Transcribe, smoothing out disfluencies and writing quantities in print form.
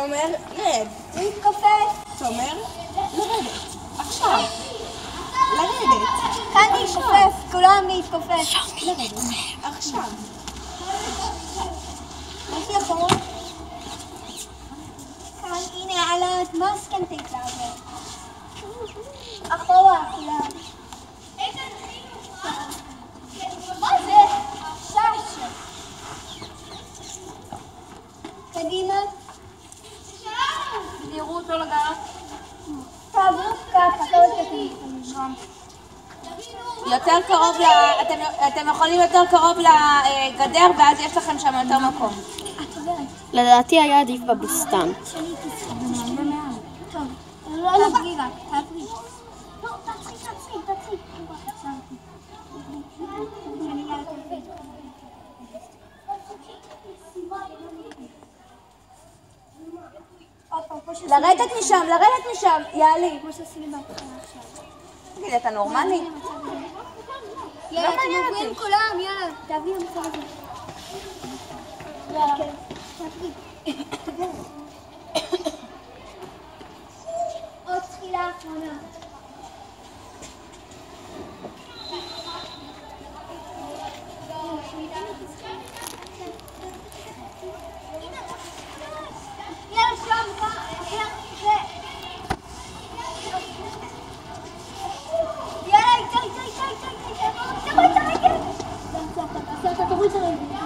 תומר, רד. להתכופף. תומר, לרדת. עכשיו. לרדת. כאן להתכופף, כולם להתכופף. לרדת. עכשיו. משהו אחרון. כאן, הנה, על המסקנטית לעבור. אחורה, כולם. מה זה? שש. קדימה. בדירות לא לגעת. תעברו ככה, לא תקדימה. יותר קרוב אתם יכולים יותר קרוב לגדר ואז יש לכם שם יותר מקום. לדעתי היה עדיף בבוסתן. טוב, לא נביא רק, תעברי. לא, תעצרי. לרדת משם, יעלי. כמו שעשינו בהתחלה עכשיו. תגיד, אתה נורמלי? יאללה, אתם עוברים כולם, יאללה, תעברי למצב הזה. יאללה, תעברי. עוד תחילה אחרונה. יאללה, שם, יאללה, איתי. תעשה אותה, תוריד את הרגל.